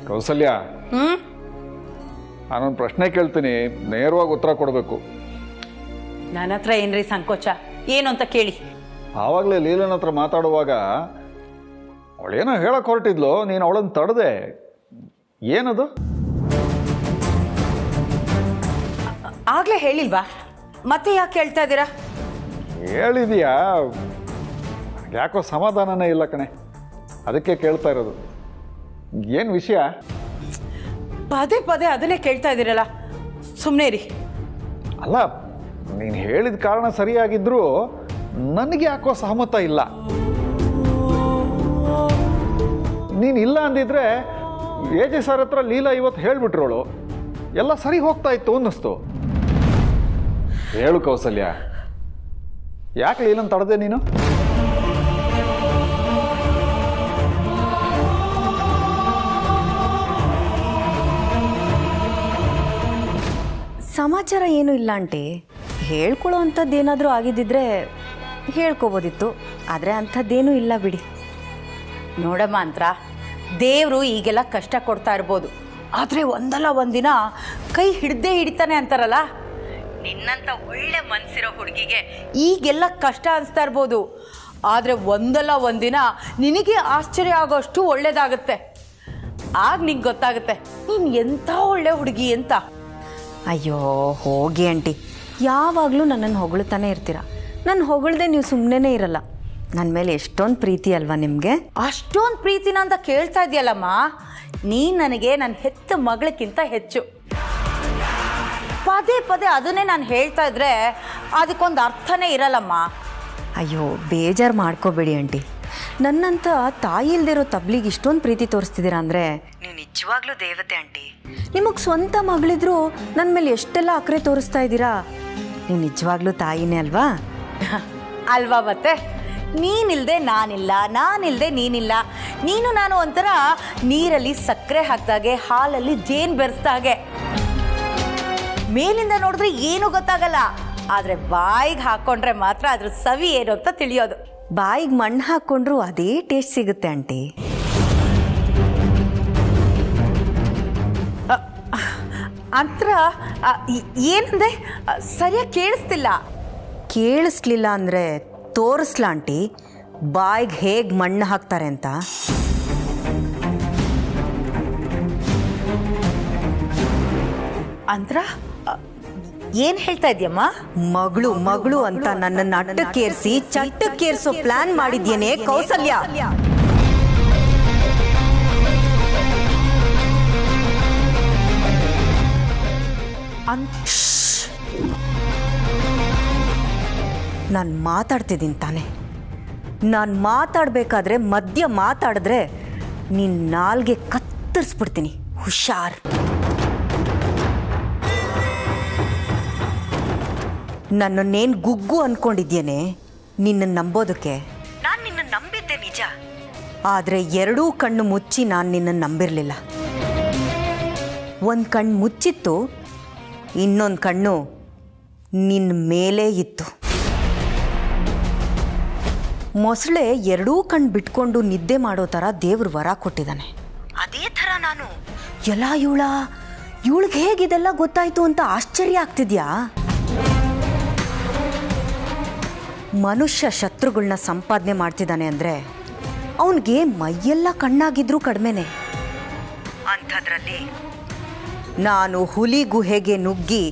ಕೌಸಲ್ಯ, ನಾನೊಂದು ಪ್ರಶ್ನೆ ಕೇಳ್ತೀನಿ, ನೇರವಾಗಿ ಉತ್ತರ ಕೊಡಬೇಕು. ನನ್ನ ಹತ್ರ ಏನ್ರಿ ಸಂಕೋಚ? ಏನು ಅಂತ ಕೇಳಿ. ಆವಾಗಲೇ ಲೀಲನ ಹತ್ರ ಮಾತಾಡುವಾಗ ಅವಳೇನೋ ಹೇಳಕ್ ಹೊರಟಿದ್ಲು, ನೀನು ಅವಳನ್ನು ತಡೆದೆ. ಏನದು? ಆಗ್ಲೇ ಹೇಳಿಲ್ವಾ? ಮತ್ತೆ ಯಾಕೆ ಹೇಳ್ತಾ ಇದ್ದೀರಾ? ಹೇಳಿದೀಯಾ, ಯಾಕೋ ಸಮಾಧಾನನೇ ಇಲ್ಲ ಕಣೆ, ಅದಕ್ಕೆ ಕೇಳ್ತಾ ಇರೋದು. ಏನು ವಿಷಯ? ಪದೇ ಪದೇ ಅದನ್ನೇ ಕೇಳ್ತಾ ಇದ್ದೀರಲ್ಲ, ಸುಮ್ಮನೆ ರೀ. ಅಲ್ಲ, ನೀನು ಹೇಳಿದ ಕಾರಣ ಸರಿಯಾಗಿದ್ರೂ ನನಗೆ ಯಾಕೋ ಸಹಮತ ಇಲ್ಲ. ನೀನು ಇಲ್ಲ ಅಂದಿದ್ರೆ ಎಜೆ ಸರ್ ಹತ್ರ ಲೀಲಾ ಇವತ್ತು ಹೇಳ್ಬಿಟ್ರೋಳು, ಎಲ್ಲ ಸರಿ ಹೋಗ್ತಾ ಇತ್ತು ಅನ್ನಿಸ್ತು. ಹೇಳು ಕೌಸಲ್ಯ, ಯಾಕೆ ಲೀಲನ್ ತಡೆದೆ ನೀನು? ಸಮಾಚಾರ ಏನೂ ಇಲ್ಲ ಆಂಟಿ. ಹೇಳ್ಕೊಳ್ಳೋ ಅಂಥದ್ದೇನಾದರೂ ಆಗಿದ್ದಿದ್ರೆ ಹೇಳ್ಕೊಬೋದಿತ್ತು, ಆದರೆ ಅಂಥದ್ದೇನೂ ಇಲ್ಲ ಬಿಡಿ. ನೋಡಮ್ಮ ಅಂತ್ರ, ದೇವರು ಈಗೆಲ್ಲ ಕಷ್ಟ ಕೊಡ್ತಾ ಇರ್ಬೋದು, ಆದರೆ ಒಂದಲ್ಲ ಒಂದಿನ ಕೈ ಹಿಡ್ದೇ ಹಿಡಿತಾನೆ ಅಂತಾರಲ್ಲ. ನಿನ್ನಂಥ ಒಳ್ಳೆ ಮನಸ್ಸಿರೋ ಹುಡುಗಿಗೆ ಈಗೆಲ್ಲ ಕಷ್ಟ ಅನಿಸ್ತಾ ಇರ್ಬೋದು, ಆದರೆ ಒಂದಲ್ಲ ಒಂದಿನ ನಿನಗೆ ಆಶ್ಚರ್ಯ ಆಗೋಷ್ಟು ಒಳ್ಳೇದಾಗುತ್ತೆ. ಆಗ ನಿಂಗೆ ಗೊತ್ತಾಗುತ್ತೆ ನೀನು ಎಂಥ ಒಳ್ಳೆ ಹುಡುಗಿ ಅಂತ. ಅಯ್ಯೋ ಹೋಗಿ ಆಂಟಿ, ಯಾವಾಗಲೂ ನನ್ನನ್ನು ಹೊಗಳ್ತಾನೆ ಇರ್ತೀರ. ನಾನು ಹೊಗಳ್ದೆ ನೀವು ಸುಮ್ಮನೆ ಇರಲ್ಲ. ನನ್ನ ಮೇಲೆ ಎಷ್ಟೊಂದು ಪ್ರೀತಿ ಅಲ್ವಾ ನಿಮಗೆ? ಅಷ್ಟೊಂದು ಪ್ರೀತಿನ ಅಂತ ಕೇಳ್ತಾ ಇದೆಯಲ್ಲಮ್ಮ, ನೀನು ನನಗೆ ನನ್ನ ಹೆತ್ತ ಮಗಳಕ್ಕಿಂತ ಹೆಚ್ಚು. ಪದೇ ಪದೇ ಅದನ್ನೇ ನಾನು ಹೇಳ್ತಾ ಇದ್ರೆ ಅದಕ್ಕೊಂದು ಅರ್ಥನೇ ಇರಲ್ಲಮ್ಮ. ಅಯ್ಯೋ ಬೇಜಾರು ಮಾಡ್ಕೋಬೇಡಿ ಆಂಟಿ. ನನ್ನಂಥ ತಾಯಿ ಇಲ್ದಿರೋ ತಬ್ಲಿಗೆ ಇಷ್ಟೊಂದು ಪ್ರೀತಿ ತೋರಿಸ್ತಿದ್ದೀರಾ ಅಂದರೆ ನೀವು ನಿಜವಾಗ್ಲೂ ದೇವತೆ ಆಂಟಿ. ನಿಮಗೆ ಸ್ವಂತ ಮಗಳಿದ್ರು ನನ್ನ ಮೇಲೆ ಎಷ್ಟೆಲ್ಲ ಅಕ್ರೆ ತೋರಿಸ್ತಾ ಇದ್ದೀರಾ. ನೀವು ನಿಜವಾಗ್ಲೂ ತಾಯಿನೇ ಅಲ್ವಾ? ಅಲ್ವಾ? ಮತ್ತೆ ನೀನಿಲ್ದೆ ನಾನಿಲ್ಲ, ನಾನಿಲ್ದೆ ನೀನಿಲ್ಲ. ನೀನು ನಾನು ಒಂಥರ ನೀರಲ್ಲಿ ಸಕ್ಕರೆ ಹಾಕಿದಾಗೆ, ಹಾಲಲ್ಲಿ ಜೇನು ಬೆರೆಸ್ದಾಗೆ. ಮೇಲಿಂದ ನೋಡಿದ್ರೆ ಏನೂ ಗೊತ್ತಾಗಲ್ಲ, ಆದರೆ ಬಾಯಿಗೆ ಹಾಕ್ಕೊಂಡ್ರೆ ಮಾತ್ರ ಅದ್ರ ಸವಿ ಏನು ಅಂತ ತಿಳಿಯೋದು. ಬಾಯಿಗೆ ಮಣ್ಣು ಹಾಕ್ಕೊಂಡ್ರು ಅದೇ ಟೇಸ್ಟ್ ಸಿಗುತ್ತೆ ಆಂಟಿ. ಅಂತರ ಏನಂದೆ? ಸರಿಯಾಗಿ ಕೇಳಿಸ್ತಿಲ್ಲ. ಕೇಳಿಸ್ಲಿಲ್ಲ ಅಂದರೆ ತೋರಿಸ್ಲ ಆಂಟಿ, ಬಾಯಿಗೆ ಹೇಗೆ ಮಣ್ಣು ಹಾಕ್ತಾರೆ ಅಂತ. ಅಂತರ ಏನು ಹೇಳ್ತಾ ಇದೆಯಮ್ಮ? ಮಗಳು ಮಗಳು ಅಂತ ನನ್ನನ್ನು ಅಟ್ಟಕ್ಕೇರಿಸಿ ಚಟ್ಟಕ್ಕೇರಿಸೋ ಪ್ಲಾನ್ ಮಾಡಿದ್ಯೇನೆ ಕೌಸಲ್ಯ. ನಾನು ಮಾತಾಡ್ತಿದ್ದೀನಿ ತಾನೆ. ನಾನು ಮಾತಾಡಬೇಕಾದ್ರೆ ಮಧ್ಯ ಮಾತಾಡಿದ್ರೆ ನಿನ್ನ ನಾಲ್ಗೆ ಕತ್ತರಿಸ್ಬಿಡ್ತೀನಿ, ಹುಷಾರ್. ನನ್ನನ್ನೇನು ಗುಗ್ಗು ಅಂದ್ಕೊಂಡಿದ್ದೇನೆ ನಿನ್ನನ್ನು ನಂಬೋದಕ್ಕೆ? ನಾನು ನಿನ್ನನ್ನು ನಂಬಿದ್ದೆ ನಿಜ, ಆದರೆ ಎರಡೂ ಕಣ್ಣು ಮುಚ್ಚಿ ನಾನು ನಿನ್ನನ್ನು ನಂಬಿರಲಿಲ್ಲ. ಒಂದು ಕಣ್ಣು ಮುಚ್ಚಿತ್ತು, ಇನ್ನೊಂದು ಕಣ್ಣು ನಿನ್ನ ಮೇಲೇ ಇತ್ತು. ಮೊಸಳೆ ಎರಡೂ ಕಣ್ಣು ಬಿಟ್ಕೊಂಡು ನಿದ್ದೆ ಮಾಡೋ ಥರ ದೇವ್ರು ವರ ಕೊಟ್ಟಿದ್ದಾನೆ. ಅದೇ ಥರ ನಾನು ಎಲ್ಲ ಇವಳಿಗೆ ಹೇಗಿದೆಲ್ಲ ಗೊತ್ತಾಯ್ತು ಅಂತ ಆಶ್ಚರ್ಯ ಆಗ್ತಿದ್ಯಾ? ಮನುಷ್ಯ ಶತ್ರುಗಳನ್ನ ಸಂಪಾದನೆ ಮಾಡ್ತಿದ್ದಾನೆ ಅಂದರೆ ಅವನಿಗೆ ಮೈಯೆಲ್ಲ ಕಣ್ಣಾಗಿದ್ರೂ ಕಡಿಮೆನೆ. ಅಂಥದ್ರಲ್ಲಿ ನಾನು ಹುಲಿ ಗುಹೆಗೆ ನುಗ್ಗಿ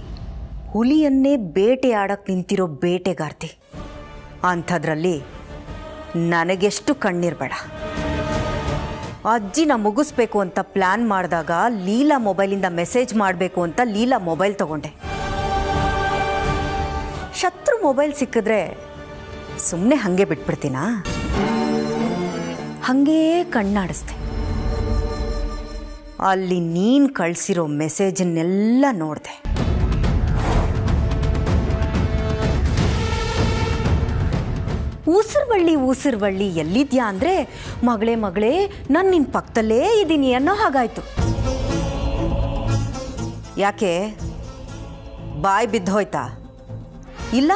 ಹುಲಿಯನ್ನೇ ಬೇಟೆಯಾಡಕ್ಕೆ ನಿಂತಿರೋ ಬೇಟೆಗಾರ್ತಿ. ಅಂಥದ್ರಲ್ಲಿ ನನಗೆಷ್ಟು ಕಣ್ಣಿರಬೇಡ. ಅಜ್ಜಿನ ಮುಗಿಸ್ಬೇಕು ಅಂತ ಪ್ಲ್ಯಾನ್ ಮಾಡಿದಾಗ ಲೀಲಾ ಮೊಬೈಲಿಂದ ಮೆಸೇಜ್ ಮಾಡಬೇಕು ಅಂತ ಲೀಲಾ ಮೊಬೈಲ್ ತಗೊಂಡೆ. ಶತ್ರು ಮೊಬೈಲ್ ಸಿಕ್ಕಿದ್ರೆ ಸುಮ್ಮನೆ ಹಾಗೆ ಬಿಟ್ಬಿಡ್ತೀನಾ? ಹಾಗೇ ಕಣ್ಣಾಡಿಸ್ದೆ. ಅಲ್ಲಿ ನೀನು ಕಳಿಸಿರೋ ಮೆಸೇಜನ್ನೆಲ್ಲ ನೋಡಿದೆ. ಊಸರ್ವಳ್ಳಿ ಎಲ್ಲಿದ್ಯಾ ಅಂದರೆ ಮಗಳೇ ನಾನು ನಿನ್ನ ಪಕ್ಕದಲ್ಲೇ ಇದ್ದೀನಿ ಅನ್ನೋ ಹಾಗಾಯ್ತು. ಯಾಕೆ ಬಾಯಿ ಬಿದ್ದೋಯ್ತಾ? ಇಲ್ಲ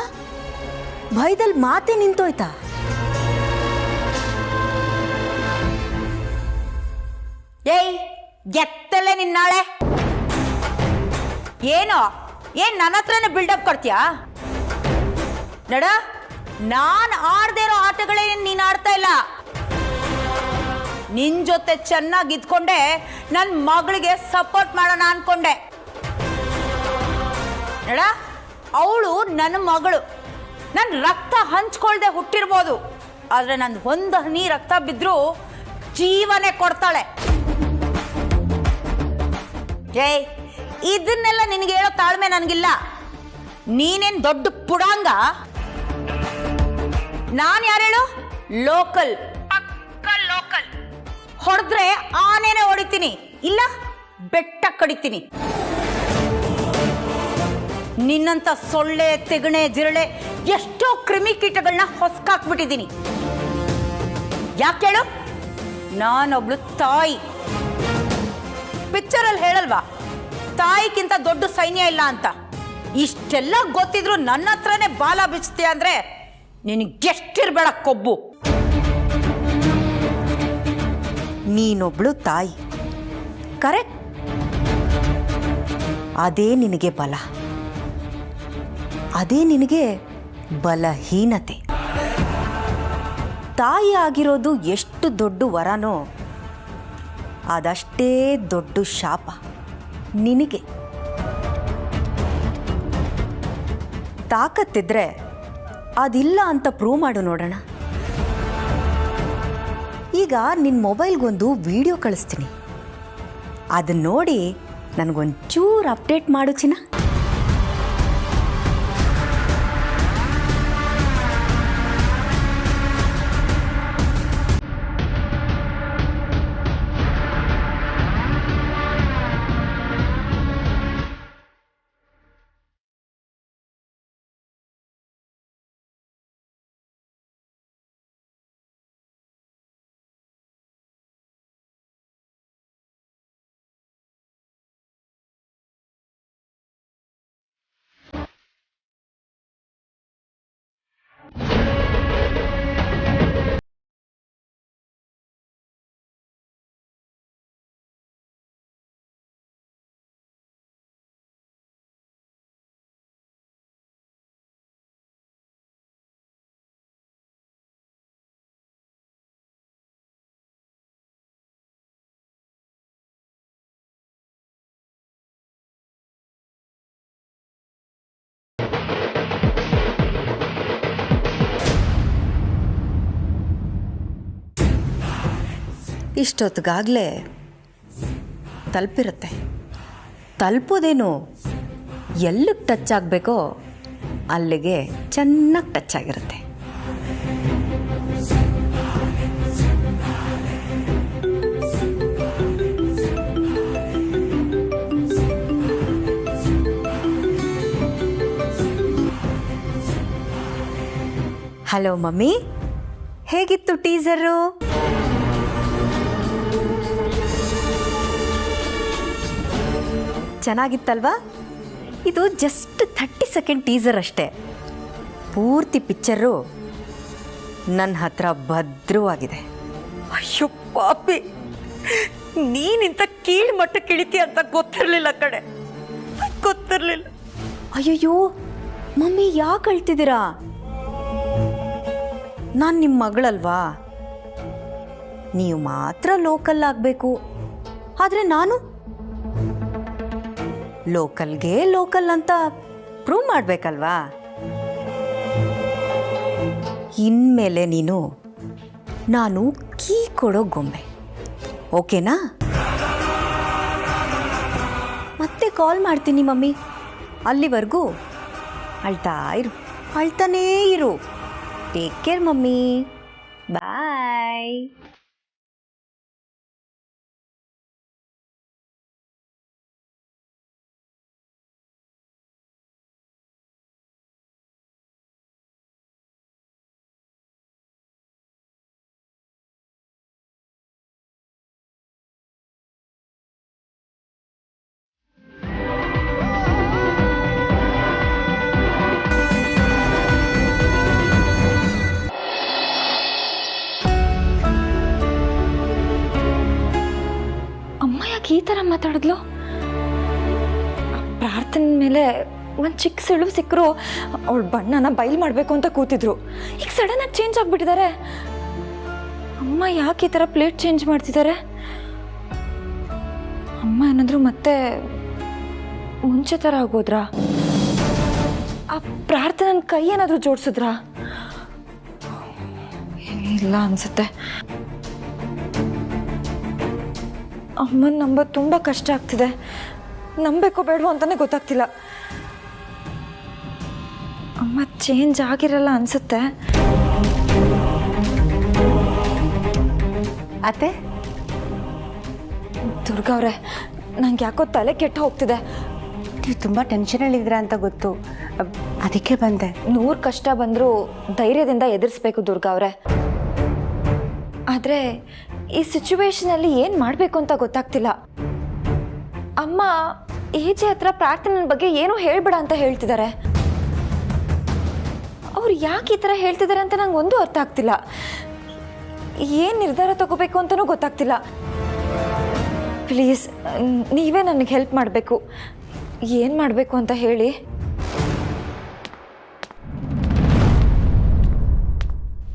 ಭಯದಲ್ಲಿ ಮಾತೇ ನಿಂತೋಯ್ತಾ? ಏಯ್ ಎತ್ತಲೆ ನಿನ್ನಾಳೆ. ಏನೋ ನನ್ನ ಹತ್ರನೇ ಬಿಲ್ಡಪ್ ಕೊಡ್ತೀಯಾ? ನಡ, ನಾನು ಆಡದೇ ಇರೋ ಆಟಗಳೇ ನೀನು ಆಡ್ತಾ ಇಲ್ಲ. ನಿನ್ ಜೊತೆ ಚೆನ್ನಾಗಿ ಇದ್ಕೊಂಡೆ ನನ್ನ ಮಗಳಿಗೆ ಸಪೋರ್ಟ್ ಮಾಡೋಣ ಅನ್ಕೊಂಡೆ. ನಡ, ಅವಳು ನನ್ನ ಮಗಳು, ನನ್ನ ರಕ್ತ ಹಂಚ್ಕೊಳ್ದೆ ಹುಟ್ಟಿರ್ಬೋದು, ಆದ್ರೆ ನಂದು ಒಂದು ಹನಿ ರಕ್ತ ಬಿದ್ರೂ ಜೀವನೇ ಕೊಡ್ತಾಳೆ. ಏಯ್, ಇದನ್ನೆಲ್ಲ ನಿನಗೆ ಹೇಳೋ ತಾಳ್ಮೆ ನನಗಿಲ್ಲ. ನೀನೇನ್ ದೊಡ್ಡ ಪುಡಾಂಗ? ನಾನು ಯಾರು ಹೇಳು? ಲೋಕಲ್, ಪಕ್ಕ ಲೋಕಲ್. ಹೊಡೆದ್ರೆ ಆನೇನೆ ಹೊಡಿತೀನಿ, ಇಲ್ಲ ಬೆಟ್ಟ ಕಡಿತೀನಿ. ನಿನ್ನಂತ ಸೊಳ್ಳೆ, ತೆಗಣೆ, ಜಿರಳೆ ಎಷ್ಟೋ ಕ್ರಿಮಿಕೀಟಗಳನ್ನ ಹೊಸ್ಕಾಕ್ಬಿಟ್ಟಿದ್ದೀನಿ. ಯಾಕೆ ಹೇಳು? ನಾನೊಬ್ಳು ತಾಯಿ. ಪಿಕ್ಚರಲ್ಲಿ ಹೇಳಲ್ವಾ, ತಾಯಿಗಿಂತ ದೊಡ್ಡ ಸೈನ್ಯ ಇಲ್ಲ ಅಂತ. ಇಷ್ಟೆಲ್ಲ ಗೊತ್ತಿದ್ರು ನನ್ನ ಹತ್ರನೇ ಬಾಲ ಬಿಚ್ತೀಯ ಅಂದ್ರೆ ನಿನಗೆಷ್ಟಿರ್ಬೇಡ ಕೊಬ್ಬು. ನೀನೊಬ್ಳು ತಾಯಿ, ಕರೆಕ್ಟ್. ಅದೇ ನಿನಗೆ ಬಲ, ಅದೇ ನಿನಗೆ ಬಲಹೀನತೆ. ತಾಯಿ ಆಗಿರೋದು ಎಷ್ಟು ದೊಡ್ಡ ವರನೋ ಅದಷ್ಟೇ ದೊಡ್ಡ ಶಾಪ ನಿನಗೆ. ತಾಕತ್ತಿದ್ರೆ ಅದಿಲ್ಲ ಅಂತ ಪ್ರೂವ್ ಮಾಡು ನೋಡೋಣ. ಈಗ ನಿನ್ನ ಮೊಬೈಲ್ಗೊಂದು ವಿಡಿಯೋ ಕಳಿಸ್ತೀನಿ, ಅದನ್ನ ನೋಡಿ ನನಗೊಂಚೂರು ಅಪ್ಡೇಟ್ ಮಾಡು ಚಿನ್ನ. ಇಷ್ಟೊತ್ತಿಗಾಗಲೇ ತಲುಪಿರುತ್ತೆ. ತಲುಪೋದೇನು, ಎಲ್ಲಿಗೆ ಟಚ್ ಆಗಬೇಕೋ ಅಲ್ಲಿಗೆ ಚೆನ್ನಾಗಿ ಟಚ್ ಆಗಿರುತ್ತೆ. ಹಲೋ ಮಮ್ಮಿ, ಹೇಗಿತ್ತು ಟೀಸರು? ಚೆನ್ನಾಗಿತ್ತಲ್ವಾ? ಇದು ಜಸ್ಟ್ 30 ಸೆಕೆಂಡ್ ಟೀಸರ್ ಅಷ್ಟೇ. ಪೂರ್ತಿ ಪಿಕ್ಚರು ನನ್ನ ಹತ್ರ ಭದ್ರವಾಗಿದೆ. ಅಯ್ಯೋ ಪಾಪಿ, ನೀನಿಂತ ಕೀಳು ಮಟ್ಟಕ್ಕೆ ಇಳಿತಿ ಅಂತ ಗೊತ್ತಿರಲಿಲ್ಲ ಕಡೆ, ಗೊತ್ತಿರಲಿಲ್ಲ. ಅಯ್ಯಯ್ಯೋ ಮಮ್ಮಿ, ಯಾಕೆ ಅಳ್ತಿದ್ದೀರಾ? ನಾನು ನಿಮ್ಮ ಮಗಳಲ್ವಾ? ನೀವು ಮಾತ್ರ ಲೋಕಲ್ ಆಗಬೇಕು, ಆದರೆ ನಾನು ಲೋಕಲ್ಗೆ ಲೋಕಲ್ ಅಂತ ಪ್ರೂವ್ ಮಾಡಬೇಕಲ್ವಾ? ಇನ್ಮೇಲೆ ನೀನು ನಾನು ಕೀ ಕೊಡೋ ಗೊಂಬೆ, ಓಕೆನಾ? ಮತ್ತೆ ಕಾಲ್ ಮಾಡ್ತೀನಿ ಮಮ್ಮಿ, ಅಲ್ಲಿವರೆಗೂ ಅಳ್ತಾ ಇರು, ಅಳ್ತಾನೇ ಇರು. ಟೇಕ್ ಕೇರ್ ಮಮ್ಮಿ, ಬಾಯ್. ಥರ ಮಾತಾಡಿದ್ಲು? ಪ್ರಾರ್ಥನೆ ಮೇಲೆ ಒಂದು ಚಿಕ್ಕ ಸುಳಿವು ಸಿಕ್ಕರು ಅವಳ ಬಣ್ಣನ ಬಯಲು ಮಾಡಬೇಕು ಅಂತ ಕೂತಿದ್ರು. ಈಗ ಸಡನ್ನಾಗಿ ಚೇಂಜ್ ಆಗಿಬಿಟ್ಟಿದ್ದಾರೆ. ಅಮ್ಮ ಯಾಕೆ ಈ ಥರ ಪ್ಲೇಟ್ ಚೇಂಜ್ ಮಾಡ್ತಿದ್ದಾರೆ? ಅಮ್ಮ ಏನಾದರೂ ಮತ್ತೆ ಮುಂಚೆ ಥರ ಆಗೋದ್ರಾ? ಆ ಪ್ರಾರ್ಥನೆ ಕೈ ಏನಾದರೂ ಜೋಡಿಸಿದ್ರಾ? ಇಲ್ಲ ಅನ್ಸುತ್ತೆ. ಅಮ್ಮನ ನಂಬೋದು ತುಂಬ ಕಷ್ಟ ಆಗ್ತಿದೆ. ನಂಬೇಕೋ ಬೇಡವೋ ಅಂತಾನೆ ಗೊತ್ತಾಗ್ತಿಲ್ಲ. ಅಮ್ಮ ಚೇಂಜ್ ಆಗಿರಲ್ಲ ಅನ್ಸುತ್ತೆ. ಅತ್ತೆ, ದುರ್ಗಾ ಅವರೇ, ನಂಗೆ ಯಾಕೋ ತಲೆ ಕೆಟ್ಟ ಹೋಗ್ತಿದೆ. ನೀವು ತುಂಬ ಟೆನ್ಷನಲ್ಲಿದ್ದೀರಾ ಅಂತ ಗೊತ್ತು, ಅದಕ್ಕೆ ಬಂದೆ. 100 ಕಷ್ಟ ಬಂದರೂ ಧೈರ್ಯದಿಂದ ಎದುರಿಸ್ಬೇಕು ದುರ್ಗಾ ಅವರೇ. ಆದರೆ ಈ ಸಿಚುವೇಶನಲ್ಲಿ ಏನು ಮಾಡಬೇಕು ಅಂತ ಗೊತ್ತಾಗ್ತಿಲ್ಲ. ಅಮ್ಮ ಏಜೆ ಹತ್ರ ಪ್ರಾರ್ಥನೆ ಬಗ್ಗೆ ಏನೂ ಹೇಳ್ಬೇಡ ಅಂತ ಹೇಳ್ತಿದ್ದಾರೆ. ಅವ್ರು ಯಾಕೆ ಈ ಥರ ಹೇಳ್ತಿದ್ದಾರೆ ಅಂತ ನಂಗೆ ಒಂದು ಅರ್ಥ ಆಗ್ತಿಲ್ಲ. ಏನು ನಿರ್ಧಾರ ತಗೋಬೇಕು ಅಂತಲೂ ಗೊತ್ತಾಗ್ತಿಲ್ಲ. ಪ್ಲೀಸ್ ನೀವೇ ನನಗೆ ಹೆಲ್ಪ್ ಮಾಡಬೇಕು. ಏನು ಮಾಡಬೇಕು ಅಂತ ಹೇಳಿ.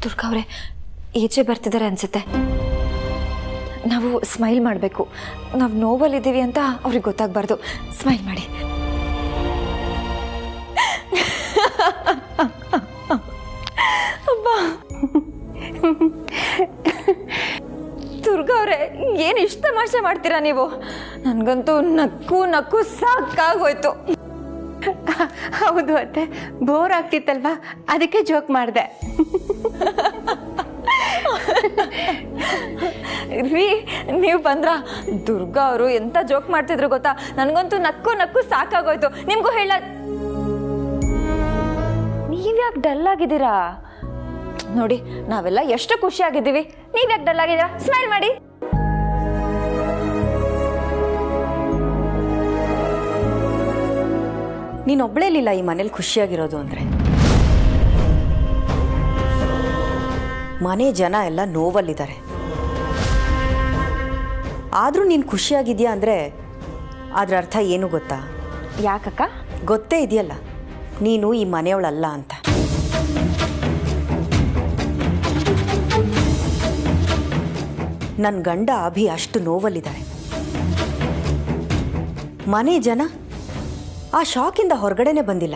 ದುರ್ಗಾ ಅವರೇ, ಈಚೆ ಬರ್ತಿದ್ದಾರೆ ಅನಿಸುತ್ತೆ. ನಾವು ಸ್ಮೈಲ್ ಮಾಡಬೇಕು. ನಾವು ನೋವಲ್ಲಿದ್ದೀವಿ ಅಂತ ಅವ್ರಿಗೆ ಗೊತ್ತಾಗಬಾರ್ದು. ಸ್ಮೈಲ್ ಮಾಡಿ. ಅಬ್ಬಾ, ದುರ್ಗಾ ಅವರೇ, ಏನು ಇಷ್ಟು ತಮಾಷೆ ಮಾಡ್ತೀರಾ ನೀವು? ನನಗಂತೂ ನಕ್ಕು ನಕ್ಕು ಸಾಕಾಗೋಯ್ತು. ಹೌದು ಅತ್ತೆ, ಬೋರ್ ಆಗ್ತಿತ್ತಲ್ವಾ, ಅದಕ್ಕೆ ಜೋಕ್ ಮಾಡಿದೆ. ರೀ, ನೀವು ಬಂದ್ರ? ದುರ್ಗಾ ಅವರು ಎಂತ ಜೋಕ್ ಮಾಡ್ತಿದ್ರು ಗೊತ್ತಾ? ನನಗಂತೂ ನಕ್ಕು ನಕ್ಕು ಸಾಕಾಗೋಯ್ತು. ನಿಮಗೂ ಹೇಳ, ನೀವ್ಯಾಕೆ ಡಲ್ ಆಗಿದ್ದೀರಾ? ನೋಡಿ, ನಾವೆಲ್ಲ ಎಷ್ಟು ಖುಷಿಯಾಗಿದ್ದೀವಿ. ನೀವ್ಯಾಕೆ ಡಲ್ ಆಗಿದ್ದೀರಾ? ಸ್ಮೈಲ್ ಮಾಡಿ. ನೀನೊಬ್ಳೇಲಿಲ್ಲ ಈ ಮನೇಲಿ ಖುಷಿಯಾಗಿರೋದು ಅಂದರೆ. ಮನೆ ಜನ ಎಲ್ಲ ನೋವಲ್ಲಿದ್ದಾರೆ. ಆದರೂ ನೀನು ಖುಷಿಯಾಗಿದೆಯಾ ಅಂದರೆ ಅದರ ಅರ್ಥ ಏನು ಗೊತ್ತಾ? ಯಾಕಕ್ಕ? ಗೊತ್ತೇ ಇದೆಯಲ್ಲ, ನೀನು ಈ ಮನೆಯವಳಲ್ಲ ಅಂತ. ನನ್ನ ಗಂಡ ಅಭಿ ಅಷ್ಟು ನೋವಲ್ಲಿದ್ದಾರೆ. ಮನೆ ಜನ ಆ ಶಾಕಿಂದ ಹೊರಗಡೆನೆ ಬಂದಿಲ್ಲ.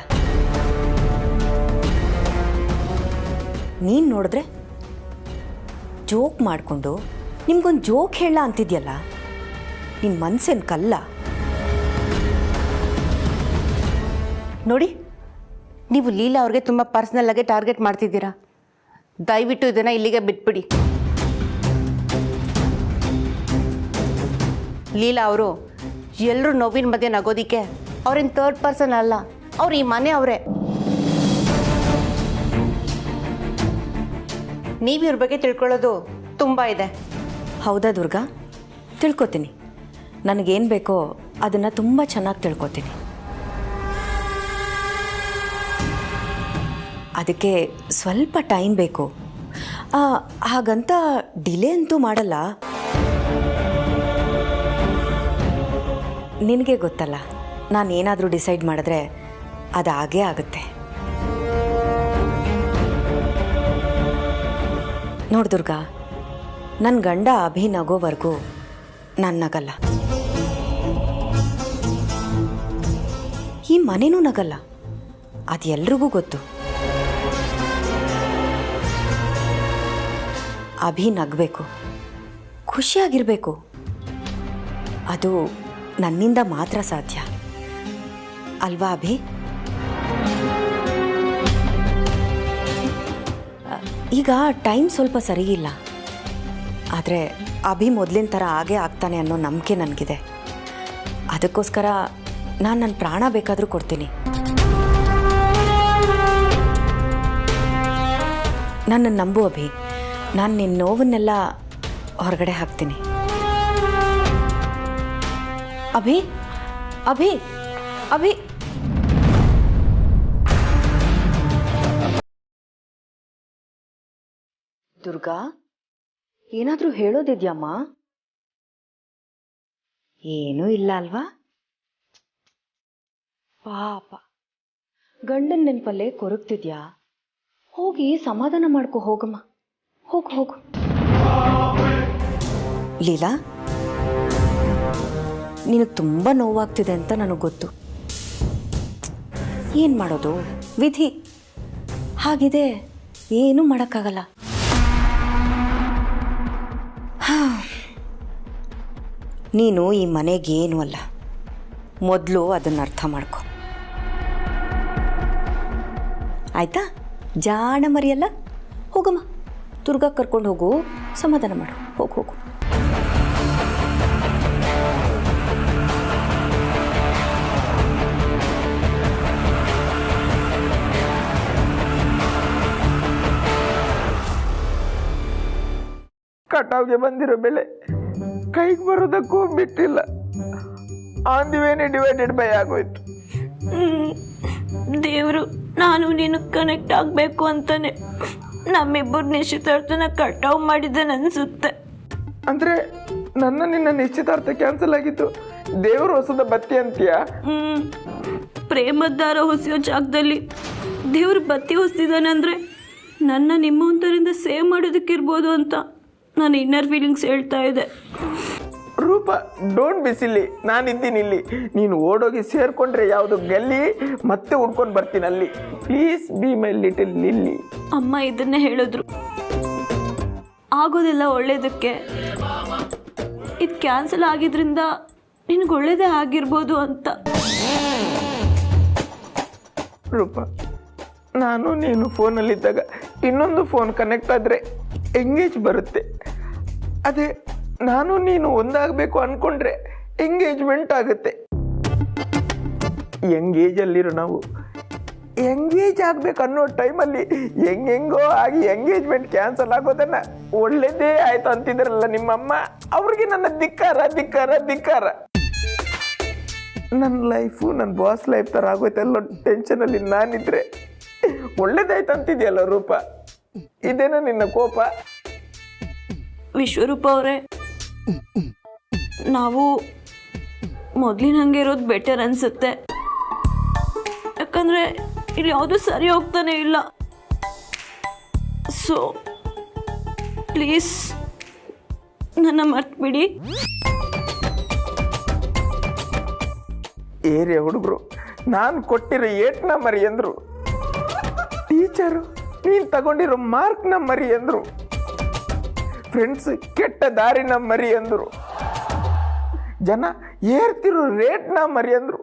ನೀನು ನೋಡಿದ್ರೆ ಜೋಕ್ ಮಾಡಿಕೊಂಡು ನಿಮ್ಗೊಂದು ಜೋಕ್ ಹೇಳ ಅಂತಿದ್ಯಲ್ಲ, ನಿನ್ನ ಮನ್ಸೇನು ಕಲ್ಲ? ನೋಡಿ, ನೀವು ಲೀಲಾ ಅವ್ರಿಗೆ ತುಂಬ ಪರ್ಸ್ನಲ್ ಆಗಿ ಟಾರ್ಗೆಟ್ ಮಾಡ್ತಿದ್ದೀರಾ. ದಯವಿಟ್ಟು ಇದನ್ನು ಇಲ್ಲಿಗೆ ಬಿಟ್ಬಿಡಿ. ಲೀಲಾ ಅವರು ಎಲ್ಲರೂ ನೋವಿನ ಮಧ್ಯೆ ನಗೋದಿಕ್ಕೆ ಅವ್ರೇನು ಥರ್ಡ್ ಪರ್ಸನ್ ಅಲ್ಲ, ಅವ್ರು ಈ ಮನೆ ಅವರೇ. ನೀವು ಇವ್ರ ಬಗ್ಗೆ ತಿಳ್ಕೊಳ್ಳೋದು ತುಂಬ ಇದೆ. ಹೌದಾ ದುರ್ಗಾ? ತಿಳ್ಕೊತೀನಿ. ನನಗೇನು ಬೇಕೋ ಅದನ್ನು ತುಂಬ ಚೆನ್ನಾಗಿ ತಿಳ್ಕೊತೀನಿ. ಅದಕ್ಕೆ ಸ್ವಲ್ಪ ಟೈಮ್ ಬೇಕು. ಹಾಗಂತ ಡಿಲೇ ಅಂತೂ ಮಾಡಲ್ಲ. ನಿನಗೆ ಗೊತ್ತಲ್ಲ, ನಾನು ಏನಾದರೂ ಡಿಸೈಡ್ ಮಾಡಿದ್ರೆ ಅದು ಹಾಗೇ ಆಗುತ್ತೆ. ನೋಡು ದುರ್ಗಾ, ನನ್ನ ಗಂಡ ಅಭಿ ನಗೋವರೆಗೂ ನಾನು ನಗಲ್ಲ. ಈ ಮನೆನೂ ನಗಲ್ಲ. ಅದು ಎಲ್ರಿಗೂ ಗೊತ್ತು. ಅಭಿ ನಗಬೇಕು, ಖುಷಿಯಾಗಿರಬೇಕು. ಅದು ನನ್ನಿಂದ ಮಾತ್ರ ಸಾಧ್ಯ ಅಲ್ವಾ ಅಭಿ? ಈಗ ಟೈಮ್ ಸ್ವಲ್ಪ ಸರಿಯಿಲ್ಲ, ಆದರೆ ಅಭಿ ಮೊದಲಿನ ಥರ ಹಾಗೇ ಆಗ್ತಾನೆ ಅನ್ನೋ ನಂಬಿಕೆ ನನಗಿದೆ. ಅದಕ್ಕೋಸ್ಕರ ನಾನು ನನ್ನ ಪ್ರಾಣ ಬೇಕಾದರೂ ಕೊಡ್ತೀನಿ. ನನ್ನನ್ನು ನಂಬು ಅಭಿ. ನಾನು ನಿನ್ನ ನೋವನ್ನೆಲ್ಲ ಹೊರಗಡೆ ಹಾಕ್ತೀನಿ. ಅಭಿ, ಅಭಿ, ಅಭಿ. ದುರ್ಗಾ, ಏನಾದರೂ ಹೇಳೋದಿದ್ಯಮ್ಮ? ಏನೂ ಇಲ್ಲ ಅಲ್ವಾ? ಪಾಪ ಗಂಡನ ನೆನಪಲ್ಲೇ ಕೊರಗ್ತಿದ್ಯಾ? ಹೋಗಿ ಸಮಾಧಾನ ಮಾಡ್ಕೊ ಹೋಗಮ್ಮ. ಹೋಗು ಹೋಗು. ಲೀಲಾ, ನಿನಗೆ ತುಂಬ ನೋವಾಗ್ತಿದೆ ಅಂತ ನನಗೆ ಗೊತ್ತು. ಏನು ಮಾಡೋದು, ವಿಧಿ ಹಾಗಿದೆ, ಏನೂ ಮಾಡೋಕ್ಕಾಗಲ್ಲ. ನೀನು ಈ ಮನೆಗೇನು ಅಲ್ಲ, ಮೊದಲು ಅದನ್ನು ಅರ್ಥ ಮಾಡ್ಕೊ ಆಯ್ತಾ? ಜಾಣ ಮರಿಯಲ್ಲ. ಹೋಗಮ್ಮ, ದುರ್ಗಾ ಕರ್ಕೊಂಡು ಹೋಗು, ಸಮಾಧಾನ ಮಾಡು. ಹೋಗು ಹೋಗು. ಕಟಾವ್ಗೆ ಬಂದಿರೋ ಬೆಳೆ ಕೈಗೆ ಬರೋದಕ್ಕೂ ಬಿಟ್ಟಿಲ್ಲ. ಆನ್ ದಿ ವೇನೆ ಡಿವೈಡೆಡ್ ಬೈ ಆಗೋಯ್ತು. ದೇವರು ನಾನು ನೀನು ಕನೆಕ್ಟ್ ಆಗಬೇಕು ಅಂತಾನೆ ನಮ್ಮಿಬ್ಬರು ನಿಶ್ಚಿತಾರ್ಥನ ಕಟಾವ್ ಮಾಡಿದ್ದಾನೆ ಅನ್ಸುತ್ತೆ. ಅಂದ್ರೆ ನಿನ್ನ ನಿಶ್ಚಿತಾರ್ಥ ಕ್ಯಾನ್ಸಲ್ ಆಗಿತ್ತು, ದೇವರು ಹೊಸದ ಬತ್ತಿ ಅಂತೀಯ? ಪ್ರೇಮದ ದಾರ ಹೊಸಿಯೋ ಜಾಗದಲ್ಲಿ ದೇವ್ರು ಬತ್ತಿ ಹೊಸ್ತಿದ್ದಾನೆ ಅಂದರೆ ನನ್ನ ನಿಮ್ಮಂತರಿಂದ ಸೇವ್ ಮಾಡೋದಕ್ಕಿರ್ಬೋದು ಅಂತ ನಾನು ಇನ್ನರ್ ಫೀಲಿಂಗ್ಸ್ ಹೇಳ್ತಾ ಇದೆ. ರೂಪ, ಡೋಂಟ್ ಬಿಸಿಲಿ, ನಾನಿದ್ದೀನಿ ಇಲ್ಲಿ. ನೀನು ಓಡೋಗಿ ಸೇರ್ಕೊಂಡ್ರೆ ಯಾವುದು ಗಲ್ಲಿ, ಮತ್ತೆ ಉಡ್ಕೊಂಡು ಬರ್ತೀನಿ ಅಲ್ಲಿ. Please be my little lily. ಅಮ್ಮ ಇದನ್ನೇ ಹೇಳಿದ್ರು, ಆಗೋದಿಲ್ಲ ಒಳ್ಳೇದಕ್ಕೆ. ಇದು ಕ್ಯಾನ್ಸಲ್ ಆಗಿದ್ರಿಂದ ನಿನಗೆ ಒಳ್ಳೇದೇ ಆಗಿರ್ಬೋದು ಅಂತ. ರೂಪ, ನಾನು ನೀನು ಫೋನಲ್ಲಿದ್ದಾಗ ಇನ್ನೊಂದು ಫೋನ್ ಕನೆಕ್ಟ್ ಆದರೆ ಎಂಗೇಜ್ ಬರುತ್ತೆ. ಅದೇ ನಾನು ನೀನು ಒಂದಾಗಬೇಕು ಅಂದ್ಕೊಂಡ್ರೆ ಎಂಗೇಜ್ಮೆಂಟ್ ಆಗುತ್ತೆ. ಎಂಗೇಜಲ್ಲಿರೋ ನಾವು ಎಂಗೇಜ್ ಆಗಬೇಕು ಅನ್ನೋ ಟೈಮಲ್ಲಿ ಹೆಂಗೆಂಗೋ ಆಗಿ ಎಂಗೇಜ್ಮೆಂಟ್ ಕ್ಯಾನ್ಸಲ್ ಆಗೋದನ್ನು ಒಳ್ಳೇದೇ ಆಯಿತು ಅಂತಿದ್ರಲ್ಲ ನಿಮ್ಮಮ್ಮ. ಅವ್ರಿಗೆ ನನ್ನ ಧಿಕ್ಕಾರ ಧಿಕ್ಕಾರ ಧಿಕ್ಕಾರ. ನನ್ನ ಲೈಫು ನನ್ನ ಬಾಸ್ ಲೈಫ್ ಥರ ಆಗೋಯ್ತಲ್ಲೋ ಟೆನ್ಷನಲ್ಲಿ ನಾನಿದ್ರೆ ಒಳ್ಳೇದಾಯ್ತು ಅಂತಿದೆಯಲ್ಲ ರೂಪ. ಇದೇನ ನಿನ್ನ ಕೋಪ? ವಿಶ್ವರೂಪ ಅವರೇ, ನಾವು ಮೊದಲಿನ ಹಂಗೆ ಇರೋದು ಬೆಟರ್ ಅನಿಸುತ್ತೆ. ಯಾಕಂದರೆ ಇಲ್ಲಿ ಯಾವುದೂ ಸರಿ ಹೋಗ್ತಾನೆ ಇಲ್ಲ. ಸೊ ಪ್ಲೀಸ್ ನನ್ನ ಮರ್ತ್ಬಿಡಿ. ಏರಿಯಾ ಹುಡುಗರು ನಾನು ಕೊಟ್ಟಿರೋ ಏಟ್ನ ಮರಿ ಅಂದರು, ಟೀಚರು ನೀನು ತಗೊಂಡಿರೋ ಮಾರ್ಕ್ನ ಮರಿ ಅಂದರು, ಫ್ರೆಂಡ್ಸ್ ಕೆಟ್ಟ ದಾರಿನ ಮರಿ ಅಂದರು, ಜನ ಏರ್ತಿರೋ ರೇಟ್ನ ಮರಿ ಅಂದರು.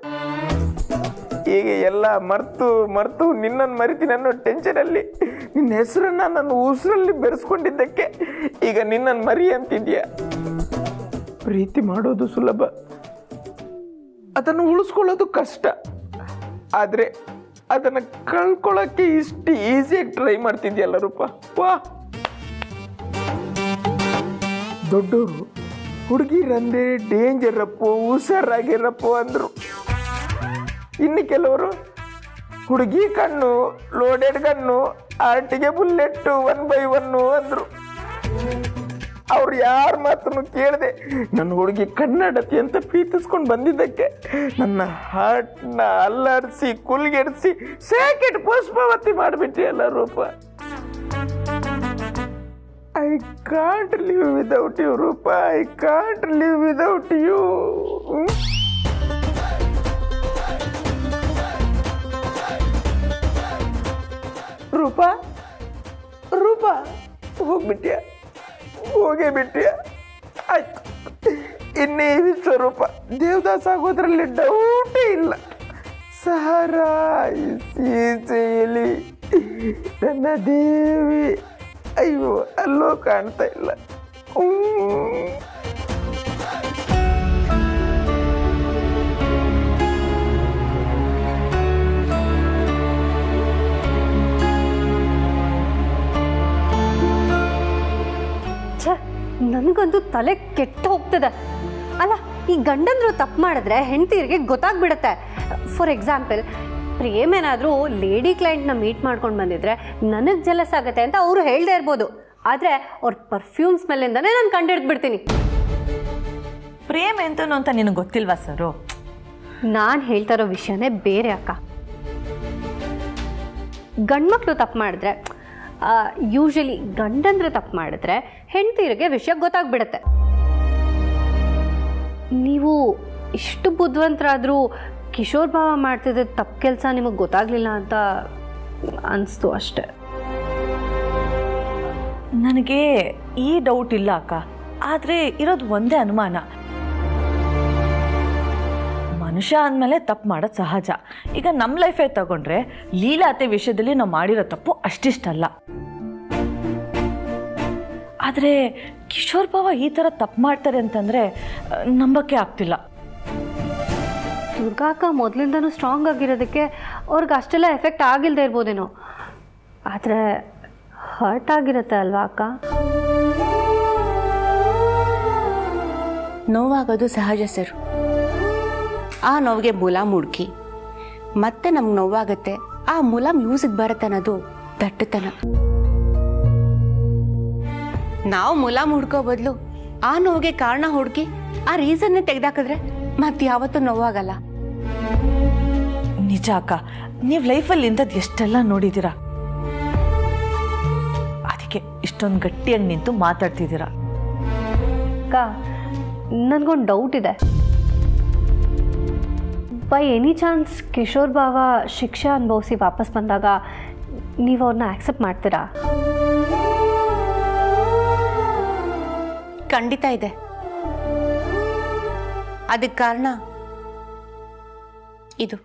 ಹೀಗೆ ಎಲ್ಲ ಮರ್ತು ನಿನ್ನನ್ನು ಮರಿತೀನಿ ಅನ್ನೋ ಟೆನ್ಷನಲ್ಲಿ ನಿನ್ನ ಹೆಸರನ್ನ ನನ್ನ ಉಸಿರಲ್ಲಿ ಬೆರೆಸ್ಕೊಂಡಿದ್ದಕ್ಕೆ ಈಗ ನಿನ್ನನ್ನು ಮರಿ ಅಂತಿದ್ಯಾ. ಪ್ರೀತಿ ಮಾಡೋದು ಸುಲಭ, ಅದನ್ನು ಉಳಿಸ್ಕೊಳ್ಳೋದು ಕಷ್ಟ. ಆದರೆ ಅದನ್ನು ಕಳ್ಕೊಳ್ಳೋಕ್ಕೆ ಇಷ್ಟು ಈಸಿಯಾಗಿ ಟ್ರೈ ಮಾಡ್ತಿದ್ಯಲ್ಲ ರೂಪ. ವಾ, ದೊಡ್ಡವರು ಹುಡುಗಿರಂದ್ರೆ ಡೇಂಜರಪ್ಪು, ಹುಷಾರಾಗಿರಪ್ಪು ಅಂದರು. ಇನ್ನು ಕೆಲವರು ಹುಡುಗಿ ಕಣ್ಣು ಲೋಡೆಡ್ ಗನ್ನು, ಆರ್ಟಿಗೆ ಬುಲ್ಲೆಟ್ಟು 1/1 ಅಂದರು. ಅವ್ರು ಯಾರ ಮಾತನ್ನು ಕೇಳದೆ ನನ್ನ ಹುಡುಗಿ ಕನ್ನಡತಿ ಅಂತ ಪ್ರೀತಿಸ್ಕೊಂಡು ಬಂದಿದ್ದಕ್ಕೆ ನನ್ನ ಹಾರ್ಟ್ನ ಅಲ್ಲಾಡಿಸಿ ಕುಲ್ಗೆಡಿಸಿ ಸೇಕೆಟ್ ಪುಷ್ಪವತಿ ಮಾಡಿಬಿಟ್ಟಿಯಲ್ಲ Rupa. I can't live without you Rupa, I can't live without you. Rupa Rupa, ಹೋಗ್ಬಿಟ್ಯ, ಹೋಗೇ ಬಿಟ್ಟಿಯ. ಆಯ್ತು, ಇನ್ನೇ ವಿಶ್ವರೂಪ ದೇವದಾಸ್ ಆಗೋದ್ರಲ್ಲಿ ಡೌಟೇ ಇಲ್ಲ. ಸಹಾರಾ ನನ್ನ ದೇವಿ. ಅಯ್ಯೋ, ಅಲ್ಲೋ ಕಾಣ್ತಾ ಇಲ್ಲ. ನನಗಂತೂ ತಲೆ ಕೆಟ್ಟು ಹೋಗ್ತದೆ. ಅಲ್ಲ, ಈ ಗಂಡಂದ್ರು ತಪ್ಪು ಮಾಡಿದ್ರೆ ಹೆಂಡತಿಯರಿಗೆ ಗೊತ್ತಾಗ್ಬಿಡುತ್ತೆ. ಫಾರ್ ಎಕ್ಸಾಂಪಲ್, ಪ್ರೇಮೇನಾದರೂ ಲೇಡಿ ಕ್ಲೈಂಟ್ನ ಮೀಟ್ ಮಾಡ್ಕೊಂಡು ಬಂದಿದ್ರೆ ನನಗೆ ಜಲಸ್ ಆಗುತ್ತೆ ಅಂತ ಅವರು ಹೇಳ್ದೇ ಇರ್ಬೋದು. ಆದರೆ ಅವ್ರ ಪರ್ಫ್ಯೂಮ್ ಸ್ಮೆಲ್ಲಿಂದನೇ ನಾನು ಕಂಡಿಡ್ದ್ಬಿಡ್ತೀನಿ. ಪ್ರೇಮ ಎಂತನೋ ಅಂತ ನಿನಗೆ ಗೊತ್ತಿಲ್ವಾ ಸರು? ನಾನು ಹೇಳ್ತಾ ಇರೋ ವಿಷಯನೇ ಬೇರೆ ಅಕ್ಕ. ಗಂಡ್ಮಕ್ಳು ತಪ್ಪು ಮಾಡಿದ್ರೆ, ಯೂಶಲಿ ಗಂಡಂದ್ರೆ ತಪ್ಪು ಮಾಡಿದ್ರೆ ಹೆಂಡತಿಯರಿಗೆ ವಿಷಯ ಗೊತ್ತಾಗ್ಬಿಡುತ್ತೆ. ನೀವು ಇಷ್ಟು ಬುದ್ಧಿವಂತರಾದರೂ ಕಿಶೋರ್ ಭಾವ ಮಾಡ್ತಿದ್ದ ತಪ್ಪು ಕೆಲಸ ನಿಮಗೆ ಗೊತ್ತಾಗಲಿಲ್ಲ ಅಂತ ಅನಿಸ್ತು ಅಷ್ಟೆ. ನನಗೆ ಈ ಡೌಟ್ ಇಲ್ಲ ಅಕ್ಕ, ಆದರೆ ಇರೋದು ಒಂದೇ ಅನುಮಾನ. ಮನುಷ್ಯ ಅಂದಮೇಲೆ ತಪ್ಪು ಮಾಡೋದು ಸಹಜ. ಈಗ ನಮ್ಮ ಲೈಫೇ ತಗೊಂಡ್ರೆ ಲೀಲಾ ಅತ್ತೆ ವಿಷಯದಲ್ಲಿ ನಾವು ಮಾಡಿರೋ ತಪ್ಪು ಅಷ್ಟಿಷ್ಟಲ್ಲ. ಆದರೆ ಕಿಶೋರ್ ಭಾವ ಈ ಥರ ತಪ್ಪು ಮಾಡ್ತಾರೆ ಅಂತಂದರೆ ನಂಬಕ್ಕೆ ಆಗ್ತಿಲ್ಲ. ದುರ್ಗಾಕ ಮೊದಲಿಂದನೂ ಸ್ಟ್ರಾಂಗ್ ಆಗಿರೋದಕ್ಕೆ ಅವ್ರಿಗೆ ಅಷ್ಟೆಲ್ಲ ಎಫೆಕ್ಟ್ ಆಗಿಲ್ಲದೆ ಇರ್ಬೋದೇನೋ, ಆದರೆ ಹರ್ಟ್ ಆಗಿರುತ್ತೆ ಅಲ್ವಾ ಅಕ್ಕ? ನೋವಾಗೋದು ಸಹಜ ಸರ್. ಆ ನೋವಿಗೆ ಮುಲಾಮ್ ಹುಡುಕಿ ಮತ್ತೆ ನಮ್ಗೆ ನೋವಾಗುತ್ತೆ, ಆ ಮುಲಾಮ್ ಯೂಸಿಗೆ ಬರುತ್ತೆ ಅನ್ನೋದು ದಟ್ಟತನ. ನಾವು ಮುಲಾಮ್ ಹುಡ್ಕೋ ಬದಲು ಆ ನೋವಿಗೆ ಕಾರಣ ಹುಡುಕಿ ಆ ರೀಸನ್ನೇ ತೆಗೆದಾಕಿದ್ರೆ ಮತ್ತೆ ಯಾವತ್ತೂ ನೋವಾಗಲ್ಲ. ನಿಜ ಅಕ್ಕ, ನೀವು ಲೈಫಲ್ಲಿ ಇಂಥದ್ದು ಎಷ್ಟೆಲ್ಲ ನೋಡಿದ್ದೀರಾ, ಅದಕ್ಕೆ ಇಷ್ಟೊಂದು ಗಟ್ಟಿಯಾಗಿ ನಿಂತು ಮಾತಾಡ್ತಿದ್ದೀರಾ. ಅಕ್ಕ, ನನಗೊಂದು ಡೌಟ್ ಇದೆ. ಬೈ ಎನಿ ಚಾನ್ಸ್ ಕಿಶೋರ್ ಭಾವ ಶಿಕ್ಷೆ ಅನುಭವಿಸಿ ವಾಪಸ್ ಬಂದಾಗ ನೀವು ಅವ್ರನ್ನ ಆಕ್ಸೆಪ್ಟ್ ಮಾಡ್ತೀರಾ? ಖಂಡಿತ ಇದೆ. ಅದಕ್ಕೆ ಕಾರಣ ಇದು.